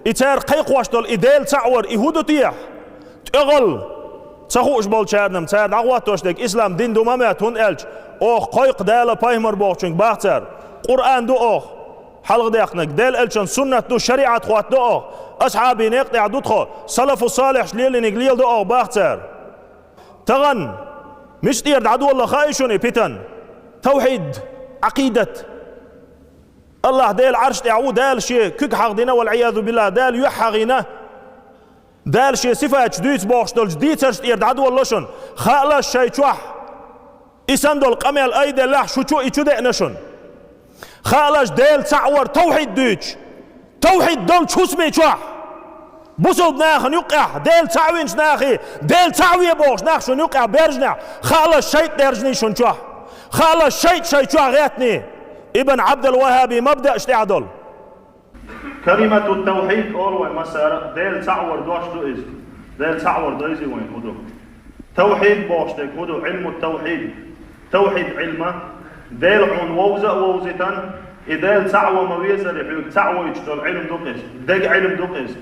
İçer qayqwaşdol idel çawar ihudu tiyah. Tığıl. Çahuş bol çardım, çar dağwat toşdek İslam din dumamat hun elç. Oh qayq dala paymar boğçun bahçar. Kur'an du oh. Halq daqnak del elçon sunnat du şeriat xwat du oh. Ashabi neqta du txo. Salafu salih şlelini glil du oh bahçar. Tagan مش دير عدو الله خايشوني بيتن توحيد عقيدة الله دال عرش تعود دال شيء كك حقدنا والعياذ بالله دال يحغينا دال شيء صفات جديد باش دول جديد ترش دير عدو الله شون خالا شيء شوح إسان دول قمل أيد الله شو إيشو ده نشون خالاش دال تعور توحيد دوش توحيد دول شو اسمه شوح بوسل ناخن يقع ديل تعوينش ناخي ديل تعويه بوش ناخ شون يقع بيرجنا خالا شيء درجني شون شوح خالا شيء شوح غيتني ابن عبد الوهابي مبدأ اشتعدل كلمة التوحيد أول مسألة ديل تعور دوش دو إز ديل تعور دوزي وين هدو توحيد بوش ديك هدو علم التوحيد توحيد علمه ديل عن ووزتان إديل تعوى مويزة لحيوك تعوى يجدل علم دوقز ديك علم دوقز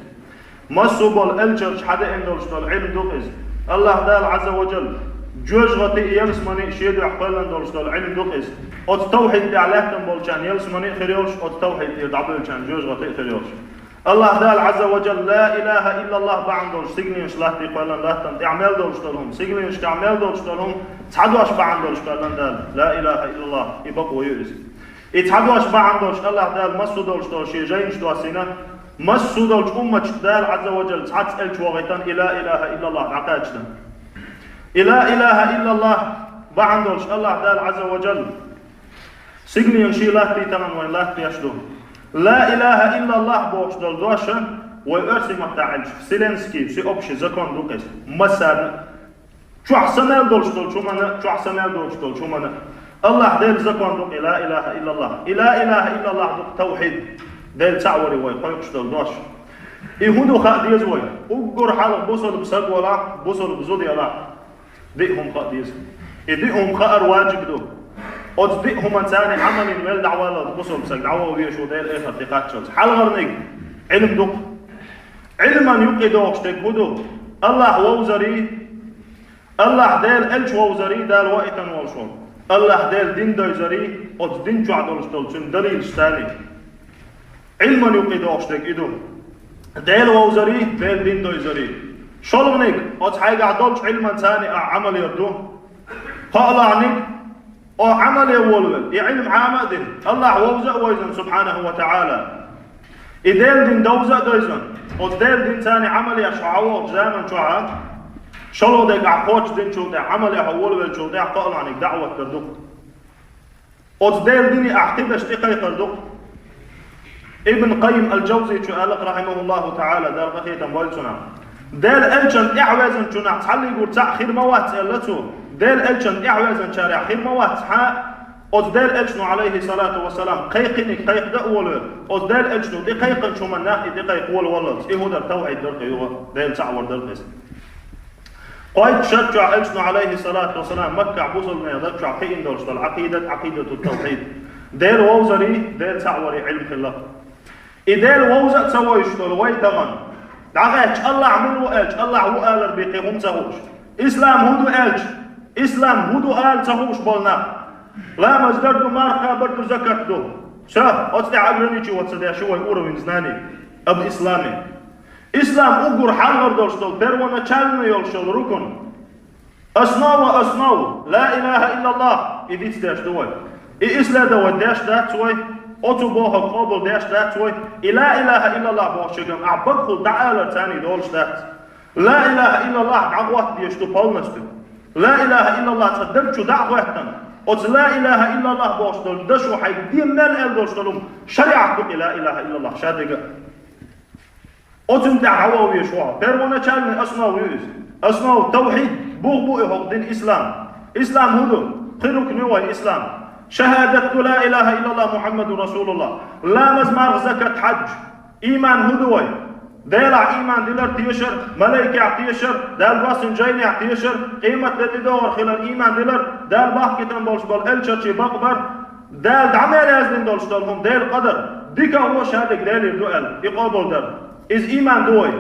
مصوبال الجرش حدا اندولش دول علم دوقز الله دال عز وجل جوجغتي يلسمني شيدو احقلن دولش دول علم دوقز ات توحيد اعلاقتن بولشان يلسمني خريولش ات توحيد يدعبلشان جوجغتي خريولش الله دال عز وجل لا اله الا الله بعندولش سيغنيش لاتي قلن لاتن اعمال دولش دولهم سيغنيش اعمال دولش دولهم تعدواش بعندولش قلن دال لا اله الا الله يبقوا يؤس يتعدواش بعندولش الله دال مسو دولش دولش يجينش دواسينا مسود الأمة دال عز وجل تعت الجوغيتان إلا إله إلا الله عقاجنا إلا إله إلا الله بعندولش الله دال عز وجل سجني ينشي لا تيتمن وين لا تيشدو لا إله إلا الله بوش دول دوشن ويرسي متعلش سيلنسكي سي أبشي زكون دوكس مساد شو حسنال دولش دول شو منا شو حسنال دولش دول شو منا الله دال زكون دوك لا إله إلا الله لا إله إلا الله دوك توحيد دل تعوري وي قيقش دل دوش يهودو خاديز وي وقر حالق بوصل بسق ولا بوصل بزودي ولا ديهم خاديز يديهم خار واجب دو od humanitarni amali vel da'wala بوصل بسق دعوه ويشو دل ايه تقات شوز حال غرنيك علم دوق علما يقيدوش تكودو الله ووزري الله دل الش ووزري دل وقتن والشون الله دل دين دوزري od دين جعدولش دولشن دليل ثاني علما يقيدوش تكيدو دل ووزري دل دين دوزري شولغنيك od حاجه عدولش علما ثاني عمل يردو قال عنك او عمل يولول علم عامد الله ووزا ويزن سبحانه وتعالى إدل دين دوزا دوزن ودل دين ثاني عمل يشعوه زمن شعا شلو ديك عقوش دين شو ده عمل يحول شو ده قال عنك دعوة كردوك ودل دين اعتبر اشتقي كردوك ابن قيم الجوزي شو قال رحمه الله تعالى دار قخيتا بولسنا دل الجن اعوازن شو نعتحلي يقول تأخير موات قالته دل الجن اعوازن شارع خير موات أدل الجن عليه الصلاة والسلام قيقنك قيق دأول أدل الجن دي قيقن شو من ناحي دي قيق ول ولد إيه هو در توحيد درقي هو دل تعور درقي قيد شجع الجن عليه الصلاة والسلام مكة بوصلنا يضجع قيئن دولش عقيدة التوحيد دل ووزري دل تعوري علم الله إدل ووزر تسويش دول ويتغن دعاك الله عملوا ألج الله هو آلر بيقيهم تهوش إسلام هدو ألج إسلام هدو آل تهوش بولنا لا مزدرد مارقا بردو زكاة دو شاف أتدع أجرنيشي واتسدع شوي أورو إنزناني أب إسلامي إسلام أقر حالغر دولشتول بروانا چالنا يولشول ركن أصناو لا إله إلا الله إذيت داش دوي إسلا دو داش دات سوي أتو بوها قابل داش دات سوي لا إله إلا الله بوها شكرا أعبقل دعالة تاني دولش دات لا إله إلا الله دعوات ديشتو بالنستو لا إله إلا الله تقدرشو دعواتنا أت لا إله إلا الله بوشتل دشو حي دين مال ألدوشتلهم شريعة لا إله إلا الله شادقة أتم دعوة ويشوع بروانا چالني أصناو توحيد بوغ إهوك دين إسلام هدو قيروك نوى إسلام شهادة لا إله إلا الله محمد رسول الله لا مزمار زكاة حج إيمان هدوي دلع إيمان دلر تيشر ملايكة تيشر دال باسن جايني تيشر قيمة لدور خلال إيمان دلر دال باح كتن بولش بول الشرشي بقبر دال دعمال يزنين دولش دولهم دال قدر ديكا هو شهادك دال يردوال يقابل در إز إيمان دوي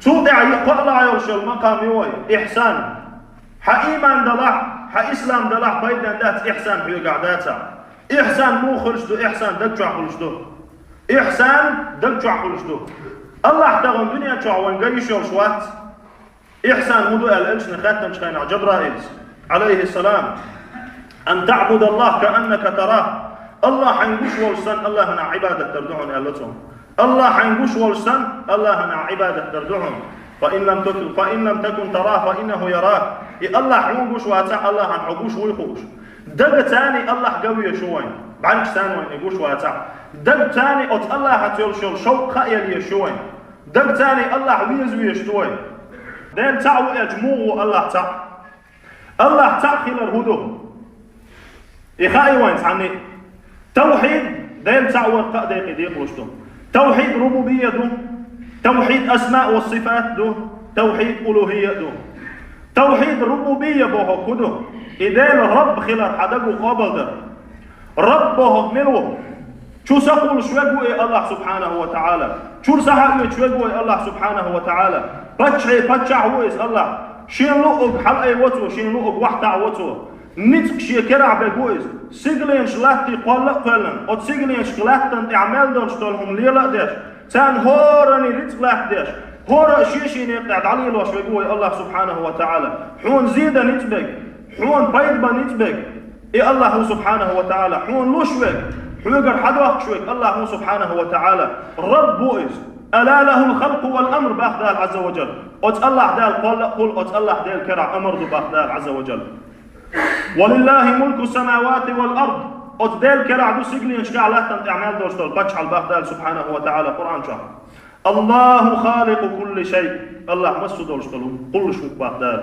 توضع يقرأ يوشل مقام يوي إحسان ح إيمان دلح ح إسلام دلح بيدن دات إحسان في قعداتها إحسان مو خلشدو إحسان دجع خلشدو إحسان دجع خلشدو الله تغن دنيا تعوان قيشو شوات إحسان مدو الألسن خاتم شخينا جبرائيل عليه السلام أن تعبد الله كأنك تراه الله حينقش والسن الله هنا عبادة تردعون ألتهم الله حينقش والسن الله هنا عبادة تردعون فإن لم تكن تراه فإنه يراك الله حينقش واتع الله هن عقوش ويخوش دق تاني الله قوي شوين بعد ثاني يقوش واتع دق تاني أت الله هتيل شوق خيال يشوين دق تاني الله ويزوي شوين دين تعو أجموع الله تع الله تأخل الهدو إخائي وين عني توحيد دين تعو قديق ديق وشتو توحيد ربوبية دو توحيد أسماء والصفات دو توحيد ألوهية دو توحيد ربوبية بوه كدو إذا الرب خلال حدقو قابل ده رب بوه ملو شو سقول شوقو الله سبحانه وتعالى شو سحقو شوقو الله سبحانه وتعالى بتشع هو الله شين لؤق حلقة وتو شين لؤق وحدة وتو نتق شي كرع بجوز سيجلين شلاتي قلق فلن أو سيجلين شلاتن تعمل دون شتولهم ليلا داش تان هورني رزق لات داش هورا شيشي نقعد عليه لوش بجوز الله سبحانه وتعالى حون زيدا نتبق حون بيضبا نتبق إيه الله سبحانه وتعالى حون لوشوك حوقر حدوك شوك الله سبحانه وتعالى رب بوئز ألا له الخلق والأمر بأخذال عز وجل أت الله دال قل أت الله دال كرع أمر بأخذال عز وجل ولله ملك السماوات والأرض أت دال كرع دو سيقلين شكع لا تنتعمال دوشتل بجحل بأخذال سبحانه وتعالى قرآن شهر الله خالق كل شيء الله مسو دوشتل كل شوك بأخذال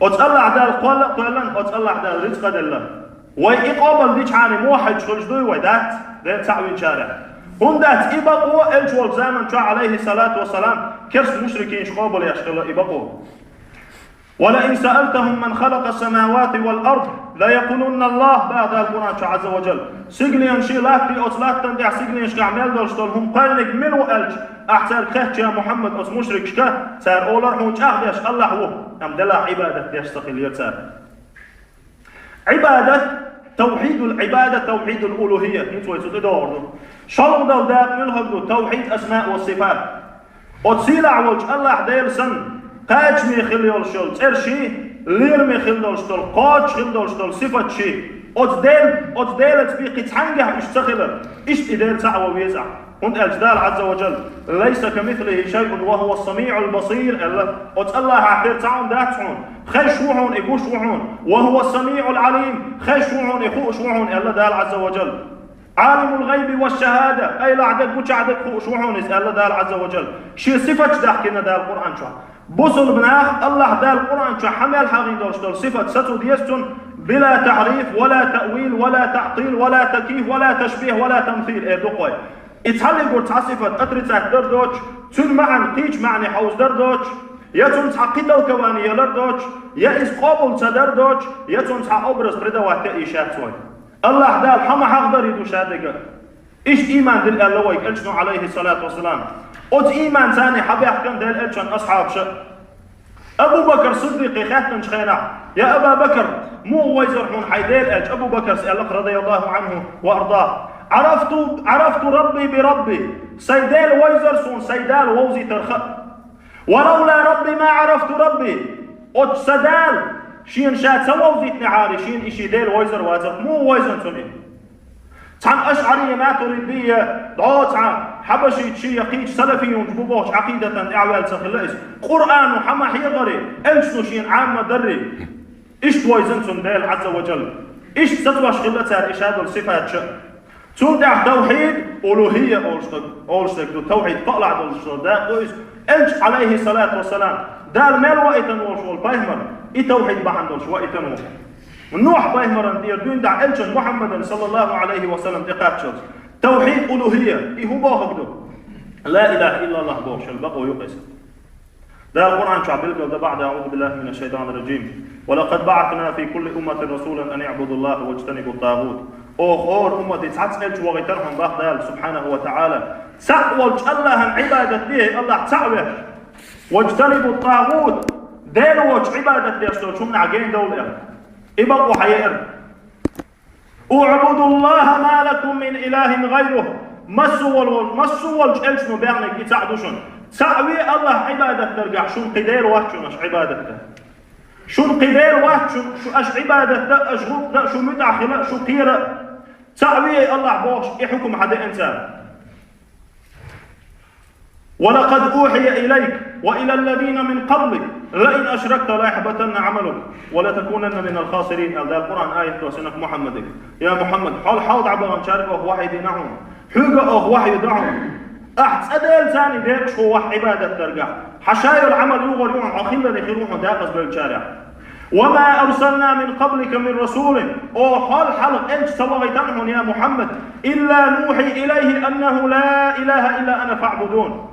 أت الله دال قلن أت الله دال رزق دل وإقابل ديش عاني موحد شخلش دوي ويدات دال تعوين شارع هندات إبقوا الجوال زمن شاء عليه الصلاة والسلام كرس مشركين شقابل يشتغل إبقوا ولئن سألتهم من خلق السماوات والأرض لا يقولون الله بعد القرآن شاء عز وجل سيقلين شيلات في أصلات تندع سيقلين شكا عمال دولشتولهم قلنك منو ألج أحسر خيخ يا محمد أص مشرك شكا سار أولار هونش أخدش الله هو أم دلا عبادة يستقل يرسال عبادة توحيد العبادة توحيد الألوهية نتوي تدور شلون دل داب منهم توحيد أسماء والصفات وتسيل عوج الله ديل سن قاج مي خليول شل ترشي لير مي خليول شل قاج خليول شل صفة شي أتديل تبي قتحنجه اشتغل إديل تعوى ويزع هند الجدال عز وجل ليس كمثله شيء وهو السميع البصير إلا الله عبير تعون داتعون خشوعون إقوشوعون وهو السميع العليم خشوعون إقوشوعون إلا دال عز وجل عالم الغيب والشهادة أي لعدك وشعدك خشوعون إلا دال عز وجل شي صفة دحكنا دال القرآن شو بصل بناخ الله دال القرآن شو حمل حقين دول صفة ستو ديستون بلا تعريف ولا تأويل ولا تعطيل ولا تكييف ولا تشبيه ولا تمثيل إيه دقوي اتحلل قرط عصفة أتريتك دردوش تن معن قيش معني حوز دردوش يتون تعقيد الكواني يلردوش يأس قابل تدردوش يتون تعبرز ردوات إيشات سوي الله دال حما حقدر يدو شادقة إيش إيمان دل ألويك ألشنو عليه الصلاة والسلام أت إيمان ثاني حبي أحكم دل ألشن أصحاب شأ أبو بكر صديقي خاتم شخينا يا أبا بكر مو ويزرحون حيديل ألش أبو بكر سألق رضي الله عنه وأرضاه عرفت ربي بربي سيدال ويزرسون سيدال ووزي ترخ ولولا ربي ما عرفت ربي أت سدال شين شات سووزي تنعاري شين إشي ديل ويزر وازر مو ويزر تنين تان أشعرية ما تريدية دعوت عن حبشي تشي يقيج سلفيون جبوبوش عقيدة إعوال سخلائس قرآن وحما حيغري ألشنو شين عامة دري إيش تويزنتون ديل عز وجل إيش ستواش خلتها إشهاد الصفات شأ تودع توحيد ألوهية أولشتك دو توحيد قلع دولشتك دا قويس ألش عليه الصلاة والسلام دال مال وإتن وشول بايهمر إي توحيد بحن دولش وإتن وشول نوح بايهمر اندير دون دع ألشن محمد صلى الله عليه وسلم دقات شوز توحيد ألوهية إي هو باهق دو لا إله إلا الله بوش البقو يقيس ده القرآن شعبيلك وده بعد أعوذ بالله من الشيطان الرجيم ولقد بعثنا في كل أمة رسولا أن يعبدوا الله واجتنبوا الطاغوت أخور أمتي تعتمل وغيترهم بخدال سبحانه وتعالى تعولج الله عبادة ليه الله تعوش واجتنبوا الطاغوت دينوش عبادة ليه شو من عقين دولة إبقوا حيئر اعبدوا الله ما لكم من إله غيره مسوا الجلشنو بيعنك يتعدوشن تعوي الله عبادة ترجع شو قدير واتشنش عبادة شو قدير واتشن شو أش عبادة أشغل شو متعخلة شو قيرة تعوي الله بوش يحكم حدا إنسان ولقد أوحي إليك وإلى الذين من قبلك لئن أشركت ليحبطن عملك ولتكونن من الخاسرين. هذا القرآن آية توسنك محمد يا محمد حول عبران شارك أخ واحد نعم حقه أخ واحد نعم أدل ثاني ديك شو عبادة ترجع حشاير العمل يغر يوم عخيلة يخيروه داقص بالشارع. وما أرسلنا من قبلك من رسول أو حلق أنت سوغيتنهم يا محمد إلا نوحي إليه أنه لا إله إلا أنا فاعبدون.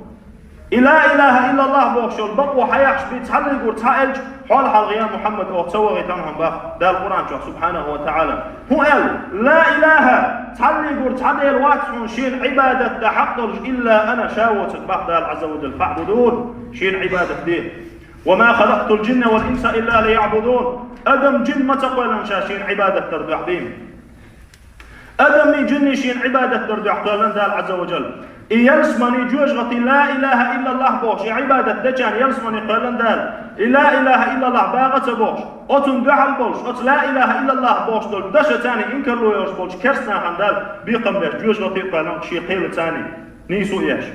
لا إله إلا الله بوشل بقوا حياش بيتحلق وتحلج حول حلق يا محمد أو سوغيتنهم باخ ده القرآن سبحانه وتعالى هو قال لا إله تحلق وتحلق الواتسون شين عبادة حقرج إلا أنا شاوتك باخ ده عز وجل فاعبدون شين عبادة ديه. وما خلقت الجن والإنس إلا ليعبدون. أدم جن ما تقول شين عبادة ترجع بهم أدم جن شين عبادة ترجع قال ده عز وجل يلسمني جوجغتي لا إله إلا الله بوش عبادة دجان يلسمني قال دال لا إله إلا الله باغة بوش أتن دعال بوش أت لا إله إلا الله بوش دول دشة تاني إنكر له يوش بوش كرسنا عن دال بيقم بيش جوجغتي قال شي قيل تاني نيسو إيش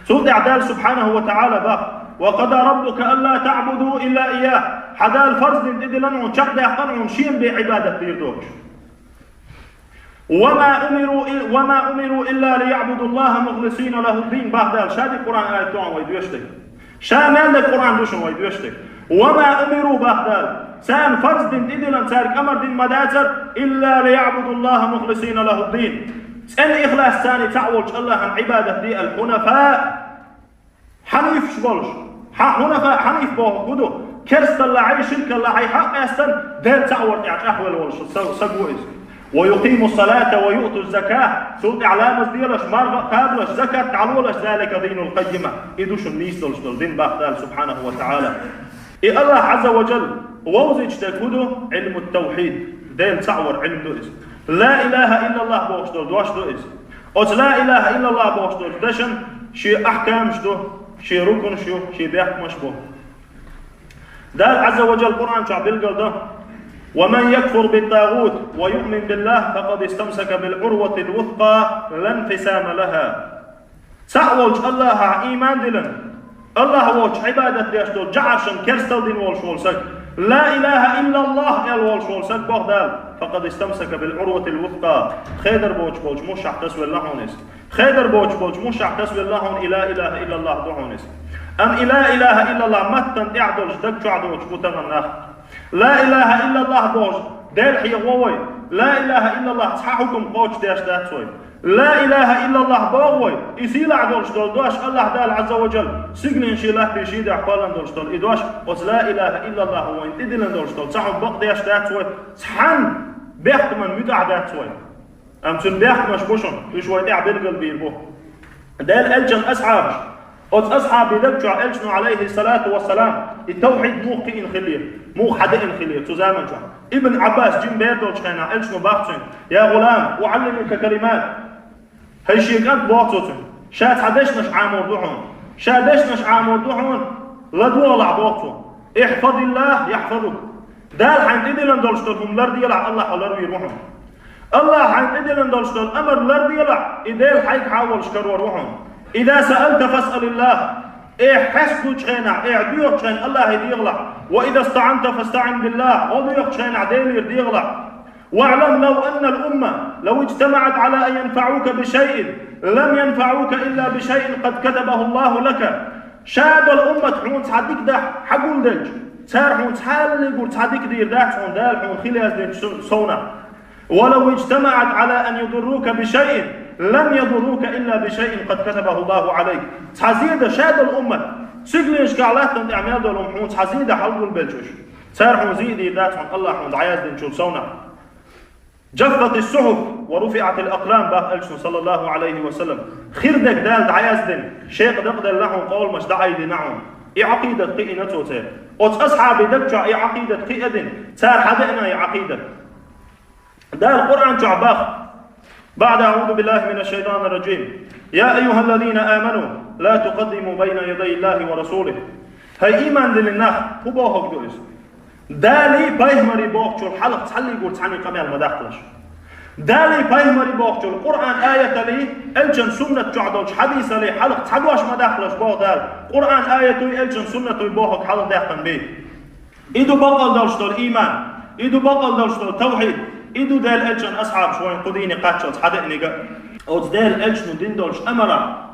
سوء عدال سبحانه وتعالى باغ وقضى ربك ألا تعبدوا إلا إياه حدا الفرز ندلنون شقد يحقنون شين بعبادة بيردوش. وما أمروا إلا ليعبدوا الله مخلصين له الدين بعد شاد القرآن آية توان ويدوشتك شامل القرآن دوشن ويدوشتك وما أمروا بعد سان فرز ندلن تارك أمر دين مداتر إلا ليعبدوا الله مخلصين له الدين. أن إخلاص ثاني تعولج الله عن عبادة دي الحنفاء حنيف شبولش حنفاء حنيف بودو كرست الله عايش شرك الله عاي حق أستن دير تعور أحوال والش سجويز ويقيم الصلاة ويؤتوا الزكاة سوق إعلام ديرش مرة قابلش زكاة تعلولش ذلك دين القيمة إدوش النيس دول دين باختال سبحانه وتعالى. الله عز وجل ووزج تكودو علم التوحيد دين تعور علم دوئس لا إله إلا الله بوش دول دوش دوئس أوت لا إله إلا الله بوش دول دشن شي أحكام شدو شي ركن شو شي بيحكم شبه دال عز وجل القرآن شعب القلده ومن يكفر بالطاغوت ويؤمن بالله فقد استمسك بالعروة الوثقى لا انفسام لها. تعوج الله إيمان دلن الله وجه عبادة ديشتول جعشن كرستل دين والشولسك لا إله إلا الله إل والشولسك بغدال فقد استمسك بالعروة الوثقى. خيدر بوج مش احتسب اللهونس خيدر بوج مش احتسب اللهون إلا إله إلا الله دعونس أم إلا إله إلا الله متن اعدل دك عدوج بوتغنخ لا إله إلا الله بوش دير حي غوي لا إله إلا الله تحكم قوش ديش داتوي لا إله إلا الله بوي يسيل عدولش دول دوش الله دال عز وجل سجن شيله بيشيد أحوالن دولش دول إدوش وس لا إله إلا الله هو إدلن دولش دول تحكم بق ديش داتوي تحن بيخت من مدع داتوي أمسن بيخت مش بوشن يشوي تعبير قلبي بو دال ألجن أصحاب أصحاب يدبجوا ألجنوا عليه الصلاة والسلام التوحيد مو قين خليه مو حدا خليه تزامن جوا ابن عباس جيم بيردوش خنا ألجنوا باختين يا غلام أعلمك كلمات هاي شيء أنت بواتوتن شات حدش نش عامر دحون شادش نش عامر دحون لا دولع بواتو احفظ الله يحفظك دال حين إدلن دولشتهم لرد يلع الله ولرد يروحهم الله حين إدلن دولشتهم أمر لرد يلع إدل حيك حاول شكروا روحهم إذا سألت فاسأل الله حسبك شينا ديوك شين الله يديغلع وإذا استعنت فاستعن بالله وديوك شينا ديلير ديغلع واعلم لو أن الأمة لو اجتمعت على أن ينفعوك بشيء لم ينفعوك إلا بشيء قد كتبه الله لك. شاب الأمة حون تحديك ده حقول دج سار حون تحالق وتحديك دير ده حون دال حون خلاص دير صونا ولو اجتمعت على أن يضروك بشيء لم يضروك إلا بشيء قد كتبه الله عليك. تحزيد شاد الأمة سجلش كعلاتهم إعمال دولهم حون تحزيد حلقوا البلجوش سار حون زيدي ذاتهم الله حون عياز دين شو صونا جفت الصحف ورفعت الأقلام باه ألشن صلى الله عليه وسلم خردك دال دعيازدن شيخ دقدل لهم قول مش دعيد نعم عقيدة قئ نتوته أت أصحاب دكتور عقيدة قئ أدن تار حدئنا عقيدة ده القرآن تعباخ بعد أعوذ بالله من الشيطان الرجيم يا أيها الذين آمنوا لا تقدموا بين يدي الله ورسوله هاي إيمان للناخ هو بوهك دوئس دالي بايهمري بوهك الحلق تحلي يقول تحني قميال مداخلش دالي بايهمري بوهك القرآن آية لي الجن سنة تعدوش حديث لي حلق تحدوش مداخلش بوه دال قرآن آية الجن سنة بوهك حلق داخل بيه إدو بقل دولش دول إيمان إدو بقل دولش دول توحيد إدو دال الجن أصحاب شوين قديني قاتشوت حدئني أو دال الجن دين دولش أمرا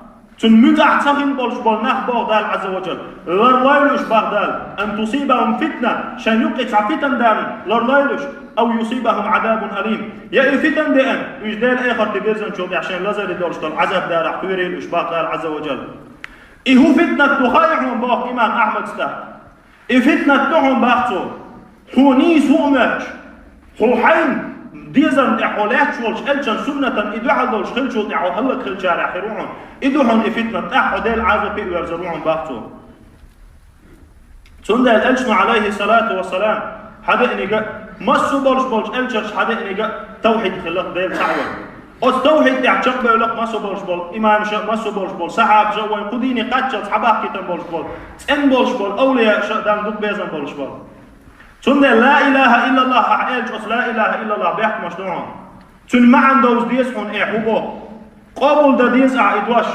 تن متع تخين بولش بول نخ بغدال عز وجل لرلايلوش بغدال أن تصيبهم فتنة شان يقطع فتن دان لرلايلوش أو يصيبهم عذاب أليم يا فتن دان وجدال آخر تبيرزن شوط عشان لازل دولش دول عذاب دار حويريلوش بغدال عز وجل إهو فتنة تخايحهم باق إمام أحمد ستا فتنة تهم باقتو هو نيس هو ماتش هو حين ديزن تعولات شولش الجن سنة إدوحل دولش خلشو تعو هلك خلشارع حيروحون إدوحن إفتنة تحو ديل عازو بي ويرزروحن باقتو تندى الألجن عليه الصلاة والسلام حدا إنيقا مسو بولش الجرش حدا إنيقا توحيد خلق ديل تعول التوحيد تعجب بيولك مسو بول إمام مسو بول صحاب جوين قديني قاتشت حباك كتن بول تن بول أولياء دان دوك بيزن بول تند لا إله إلا الله أعيج لا إله إلا الله بيحكم مشروعهم تن ما عندوش ديسحون حبو قبول دا ديس إدواش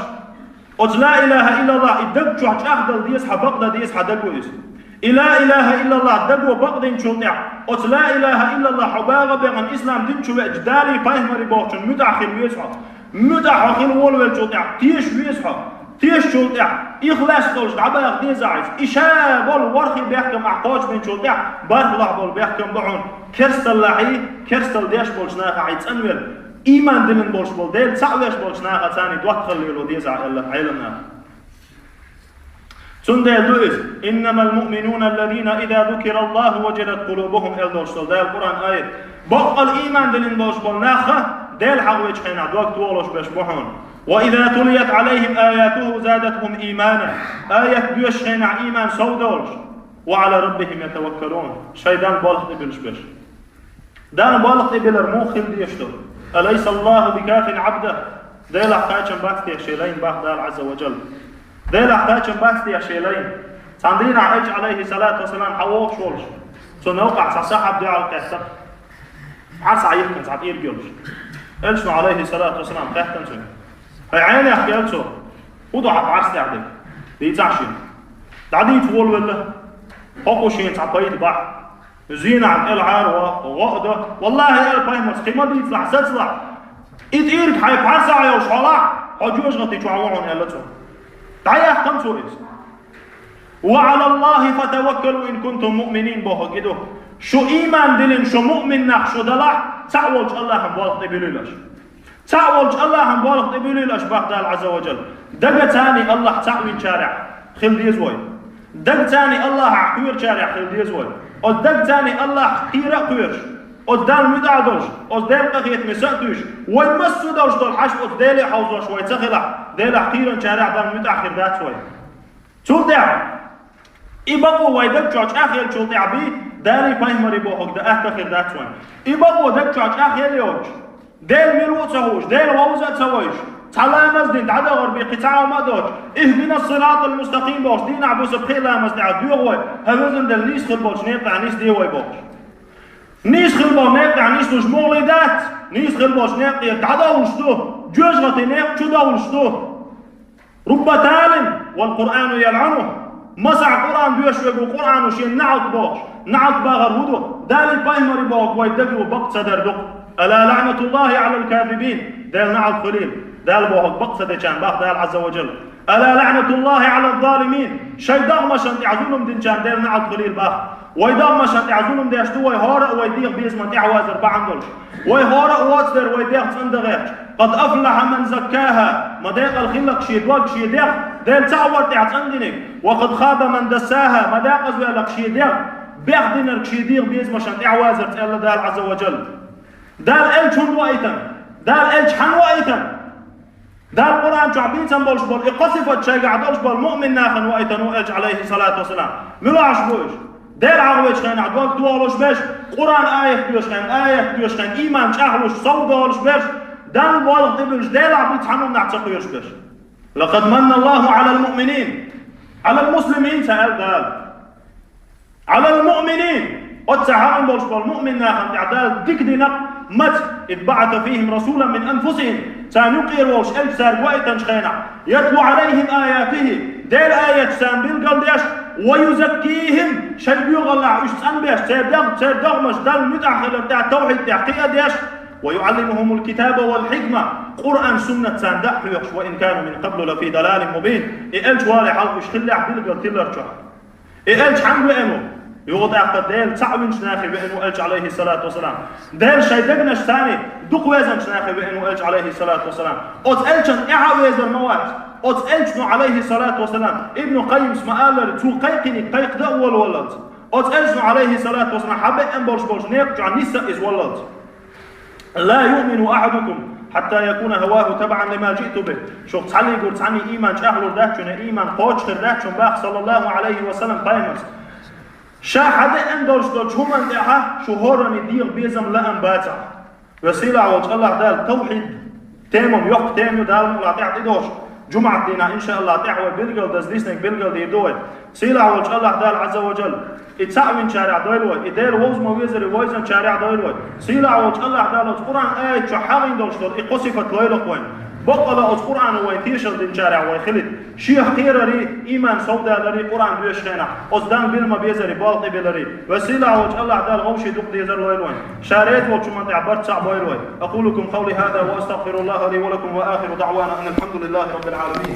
لا إله إلا الله إدق شوح أخدل ديس حبق ديس حدقو إس لا إله إلا الله دقو بقدين شوطع لا إله إلا الله حباغ بيغن إسلام دين شو إجدالي فاهمري بوشن متأخر ويسحق متأخر والويل شوطع تيش ويسحق تيش شوطع إخلاص دولش عباغ دين زعيف إشاء بول ورخي بيحكم أحقاج من شوطع بارخلاح بول بيحكم بعون كرستل لحي كرستل ديش بولش ناخا عيد أنويل إيمان دلن بولش بول ديل سعويش بولش ناخا تاني دوات خليلو دي زعي الله عيلنا سندى دوئس إنما المؤمنون الذين إذا ذكر الله وجلت قلوبهم إلدولش ده القرآن آية بقى الإيمان دلن بولش بول ناخا ديل حقويش حين عدوك تولوش بيشبحون وإذا تليت عليهم آياته زادتهم إيمانا آية بيش حين إيمان سودولش وعلى ربهم يتوكلون شيطان بالغ إبلش بيش دان بالغ إبل رمو خل ديشتو أليس الله بكاف عبده ديل أحتاجن باكتي شيلين باخدال عز وجل ديل أحتاجن باكتي شيلين تندين عيش عليه الصلاة والسلام حووك شولش سنوقع صاحب دعا القصة عسى يمكن تعطير جولش إلشنو عليه الصلاة والسلام قهتن سنة هاي عيني أحكي ألشو وضعت عرس تعدي دي تعشين تعدي تقول ولا حقوشين تعطيت بعض زين عن العار وغقدة والله البايموس قيمة دي تطلع ستطلع إيرك حيب عرسة يا وشعلاء حجوش غطي شعوعون ألتهم تعي أحكم سوئس وعلى الله فتوكلوا إن كنتم مؤمنين بوه كده شو إيمان دلين شو مؤمن نخ شو دلع تعولج الله هم بالغ تبيليلاش تعولج الله هم بالغ تبيليلاش بغدال عز وجل دق تاني الله تعوين شارع خل ديزوي دق تاني الله عقير شارع خل ديزوي ودق تاني الله خيرا قيرش ودال مدعدوش ودال قخيت مساتوش ويمسو دوش دول حش ودالي حوزوش ويتخلع دال خيرا شارع دال متأخر ذات شوي تودع إبقوا ويدق جوج أخير تودع بي دالي بايمري بوحك دا أهتخر ذات شوي إبقوا دق جوج أخير يوج دال ملو تسويش دال ووزة تسويش تعالى مزدين تعالى غربي قطعة وما دوش اهدنا الصراط المستقيم بوش دين عبوس بخيلا مزدعا ديوغوي هفزن دل نيس خلبوش نيقع نيس ديوغوي بوش نيس خلبوش نيقع نيس دوش مولدات نيس خلبوش نيقع تعالى ولشتو جوش غطي نيق شدا ولشتو رب تال والقرآن يلعنه مسع قرآن بيوش ويقو قرآن وشين نعط بوش نعط باغر هدو دالي بايمري بوش ويدقوا بقت صدر ألا لعنة الله على الكاذبين دال نعط خليل دال بوهق بقصة كان باخ دال عز وجل ألا لعنة الله على الظالمين شي دغمشن يعزونهم دين كان دال نعط خليل باخ ويدغمشن يعزونهم ديشتو ويهارق ويديغ بيزمن تعوازر بعندلش ويهارق واتسدر ويديغ تصندغيش قد أفلح من زكاها مداق الخلق شيدوك شيديغ دال تعور تعتصندنك وقد خاب من دساها مداق أزوالك شيديغ بيخدنك شيديغ بيزمشن تعوازر تألا دال عز وجل Dal elç hund waitan. Dal elç han waitan. Dal Qur'an تعبيتن bolş bol. İqasifat şeyga adolş bol mu'min naxan waitan o elç alayhi salatu vesselam. Mülaş boş. Del ağveç kan advak duoloş beş. Qur'an ayet diyorş kan iman çahluş savda oluş beş. Dal balık dibilş del abit hanum na'taqiyuş beş. لقد من الله على المؤمنين على المسلمين سأل دال على المؤمنين وتسحرن بولش بالمؤمن ناخن تعدال ديك دينق مت إذ بعث فيهم رسولا من أنفسهم سان يقير وش ألف سار وقتا شخينا يتلو عليهم آياته دير آيات سان بالقل ديش ويزكيهم شل بيغلع يشتسن بيش سير دغمش دال متأخر بتاع التوحيد تحقيق ديش ويعلمهم الكتاب والحكمة قرآن سنة ساندح يخش وإن كانوا من قبل لفي ضلال مبين إلش والي حلق يشخلع بالقل تلرشح إلش حمل إنه يوضع قديل تعوين شناخي بإنه ألش عليه الصلاة والسلام ديل شي دقنش ثاني دق ويزن شناخي بإنه ألش عليه الصلاة والسلام أوت ألشن إعا ويزن موات أوت ألشنو عليه الصلاة والسلام ابن قيم اسمه آلر تو قيقني قيق دا أول ولد أوت ألشنو عليه الصلاة والسلام حبئ أن بولش نيقج عن نساء إز ولد لا يؤمن أحدكم حتى يكون هواه تبعا لما جئت به شو تصلي يقول تصني إيمان شأهل دهتشون إيمان قوش خردهتشون باق صلى الله عليه وسلم قيمس شاهد اندرش دول شو من دعاه شو هورني دير بيزم لا انباتا وسيلة وجه الله دال توحيد تيمم يق تيمم دال لا تعطي دوش جمعة دينا إن شاء الله تعوى بلغل دزليسنك بلغل دي دوي سيلة وجه الله دال عز وجل اتساوين شارع دويلوي إدير ووز مويزر وويزن شارع دويلوي سيلة وجه الله دال القرآن آية شو حاغين دوش دول إقصفت لويلق وين بقلا القرآن وين تيشل دين شارع وين خلد شيخ خيرري إيمان سودا لري قرآن بيش خينا أصدان بيلما بيزري بالطي بلري وسيلة وجه الله دال غوشي دق ديزر لويلوين شاريت وجه من تعبرت صعب ويلوين أقول لكم قولي هذا وأستغفر الله لي ولكم وآخر دعوانا أن الحمد لله رب العالمين